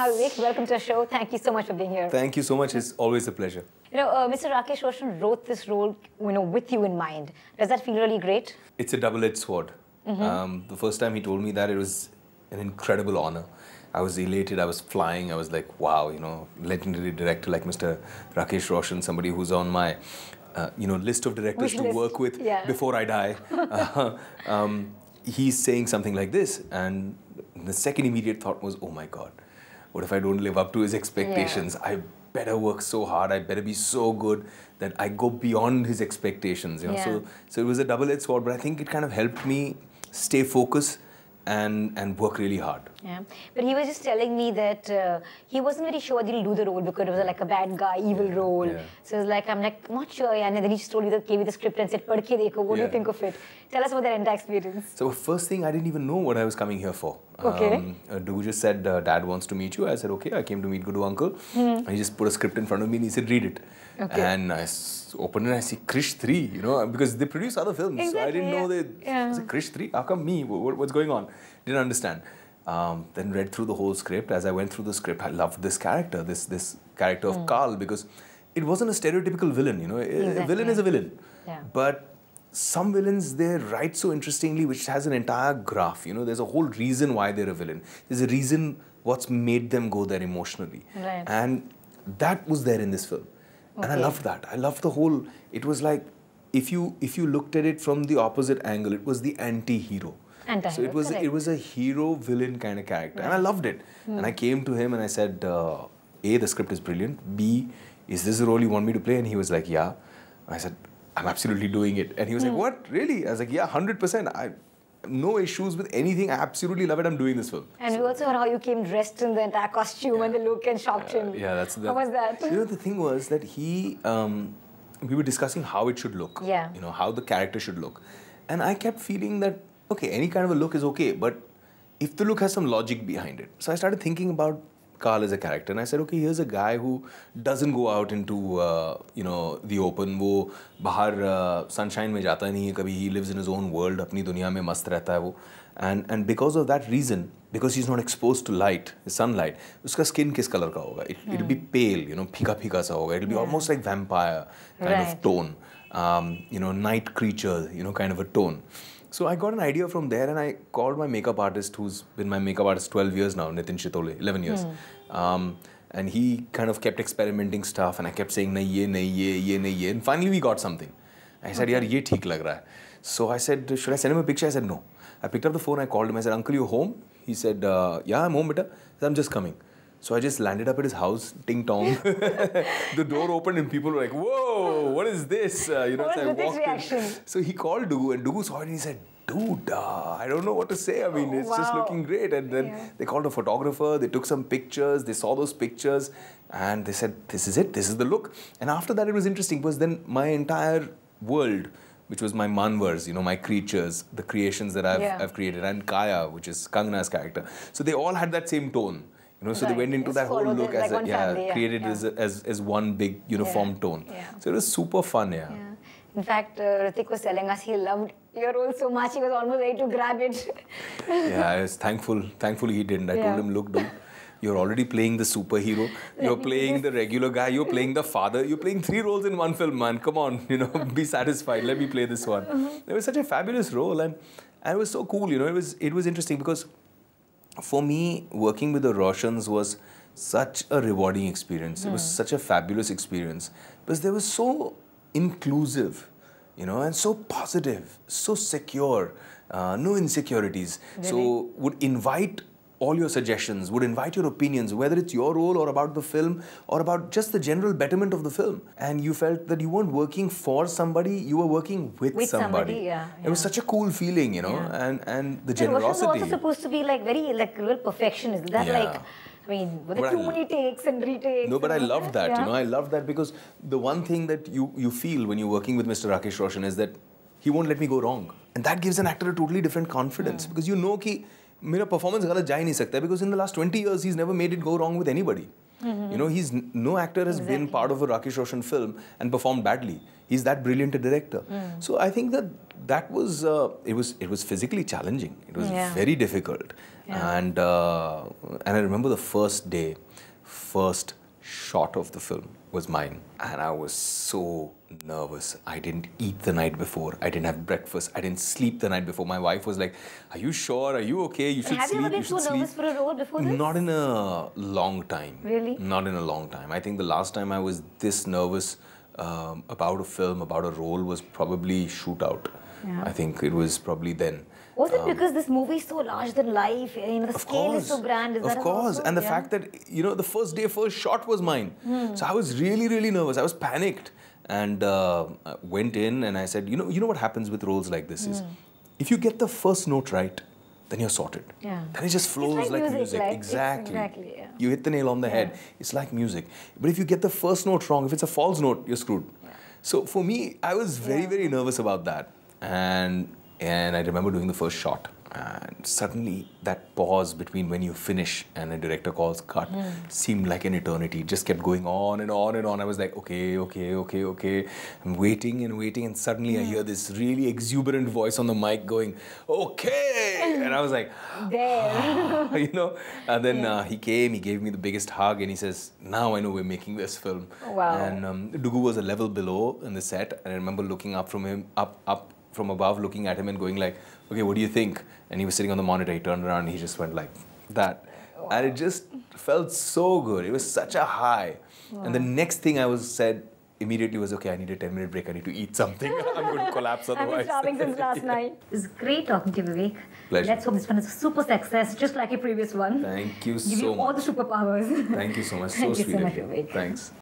Hi, Vivek. Welcome to the show. Thank you so much for being here. Thank you so much. It's always a pleasure. Mr. Rakesh Roshan wrote this role, with you in mind. Does that feel really great? It's a double-edged sword. The first time he told me that, it was an incredible honor. I was elated. I was flying. I was like, wow, legendary director like Mr. Rakesh Roshan, somebody who's on my, list of directors to work with before I die. He's saying something like this, and the second immediate thought was, oh my God, what if I don't live up to his expectations? I better work so hard, I better be so good that I go beyond his expectations. So it was a double-edged sword, but I think it kind of helped me stay focused and work really hard. Yeah, but he was just telling me that he wasn't very sure that he'll do the role because it was like a bad guy, evil role. Yeah. So it's like, I'm not sure. And then he just told me gave me the script and said, "Padke dekho, what do you think of it?" Tell us about that entire experience. So first thing, I didn't even know what I was coming here for. Okay. Dugu just said, Dad wants to meet you. I said, okay, I came to meet Gudu uncle. And he just put a script in front of me and he said, read it. Okay. And I opened it and I see Krrish 3, because they produce other films. Exactly, so I didn't know they... I said, Krrish 3? How come me? What's going on? Didn't understand. Then read through the whole script. As I went through the script, I loved this character, this character of Kaal, because it wasn't a stereotypical villain, Exactly. A villain is a villain. Yeah. But some villains, they write so interestingly, which has an entire graph, There's a whole reason why they're a villain. There's a reason what's made them go there emotionally. Right. And that was there in this film. Okay. And I loved that. I loved the whole... It was like, if you looked at it from the opposite angle, it was the anti-hero. So it was a hero-villain kind of character. Right. And I loved it. And I came to him and I said, A, the script is brilliant. B, is this the role you want me to play? And he was like, yeah. I said, I'm absolutely doing it. And he was like, what? Really? I was like, yeah, 100%. I no issues with anything. I absolutely love it. I'm doing this film. And we also heard how you came dressed in the entire costume and the look and shocked him. Yeah, that's How was that? The thing was that we were discussing how it should look. Yeah. How the character should look. And I kept feeling that, okay, any kind of a look is okay, but if the look has some logic behind it. So I started thinking about Kaal as a character, and I said, okay, here's a guy who doesn't go out into, the open. वो बाहर sunshine में जाता नहीं है कभी. He lives in his own world, अपनी दुनिया में मस्त रहता है वो. And because of that reason, because he's not exposed to light, sunlight, उसका skin किस color का होगा? It'll be pale, फीका-फीका सा होगा. It'll be almost like vampire kind of tone. Night creature, kind of a tone. So I got an idea from there and I called my makeup artist, who's been my makeup artist 12 years now, Nitin Shitole, 11 years. And he kind of kept experimenting stuff and I kept saying, nahi ye, nahi ye, ye nahi ye. And finally we got something. I said, yaar, ye theek lag raha hai. So I said, should I send him a picture? I said, no. I picked up the phone, I called him, I said, uncle, you home? He said, yeah, I'm home, beta. I said, I'm just coming. So I just landed up at his house, ting-tong. The door opened and people were like, whoa, what is this? What was Vivek's reaction? So he called Dugu and Dugu saw it and he said, dude, I don't know what to say. I mean, it's just looking great. And then they called a photographer, they took some pictures, they saw those pictures and they said, this is it, this is the look. And after that it was interesting because then my entire world, which was my manvars, my creatures, the creations that I've created, and Kaya, which is Kangana's character. So they all had that same tone. So they went into that whole look as created as one big uniform tone. Yeah. So it was super fun, In fact, Hrithik was telling us he loved your role so much, he was almost ready to grab it. Yeah, I was thankful. Thankfully he didn't. I told him, look, dude, you're already playing the superhero. You're playing the regular guy. You're playing the father. You're playing 3 roles in one film, man. Come on, be satisfied. Let me play this one. It was such a fabulous role and it was so cool, it was interesting because for me, working with the Roshans was such a rewarding experience. It was such a fabulous experience because they were so inclusive, and so positive, so secure, no insecurities. Really? So would invite all your suggestions, would invite your opinions, whether it's your role or about the film or about just the general betterment of the film. And you felt that you weren't working for somebody, you were working with somebody. It was such a cool feeling, and the generosity. It was also supposed to be like very real perfectionist. That were there too many takes and retakes? No, but I loved that, I loved that because the one thing that you feel when you're working with Mr. Rakesh Roshan is that he won't let me go wrong. And that gives an actor a totally different confidence because you know that my performance galat ja hi nahi sakta because in the last 20 years he's never made it go wrong with anybody. No actor has been part of a Rakesh Roshan film and performed badly. He's that brilliant a director. So I think that was it was physically challenging. It was very difficult. And I remember the first day, first shot of the film was mine, and I was so nervous. I didn't eat the night before. I didn't have breakfast. I didn't sleep the night before. My wife was like, "Are you sure? Are you okay? You should Have sleep. you ever been should so sleep." nervous for a role before this? Not in a long time. Really? Not in a long time. I think the last time I was this nervous about a film, about a role, was probably Shootout. Yeah. I think it was probably then. Was it because this movie is so large than life? You know, the scale is so grand. Is Of course. And the fact that, you know, the first day, first shot was mine. So I was really, really nervous. I was panicked. And went in and I said, you know what happens with roles like this is, if you get the first note right, then you're sorted. Yeah. Then it just flows like music. Exactly. Yeah. You hit the nail on the head. It's like music. But if you get the first note wrong, if it's a false note, you're screwed. Yeah. So for me, I was very, very nervous about that. And I remember doing the first shot. And suddenly that pause between when you finish and a director calls cut seemed like an eternity. It just kept going on and on and on. I was like, okay. I'm waiting and suddenly I hear this really exuberant voice on the mic going, okay. And I was like, there. you know. And then he came, he gave me the biggest hug and he says, now I know we're making this film. Wow. And Dugu was a level below in the set. And I remember looking up from him, up from above, looking at him and going like, okay, what do you think? And he was sitting on the monitor, he turned around and he just went like that. Wow. And it just felt so good. It was such a high. Wow. And the next thing I said immediately was, okay, I need a 10-minute break. I need to eat something. I'm going to collapse otherwise. I've been starving since last night. It was great talking to you, Vivek. Pleasure. Let's hope this one is a super success, just like your previous one. Thank you so much. Give you all the superpowers. Thank you so much. Thank you so sweet much, of you. Vivek. Thanks.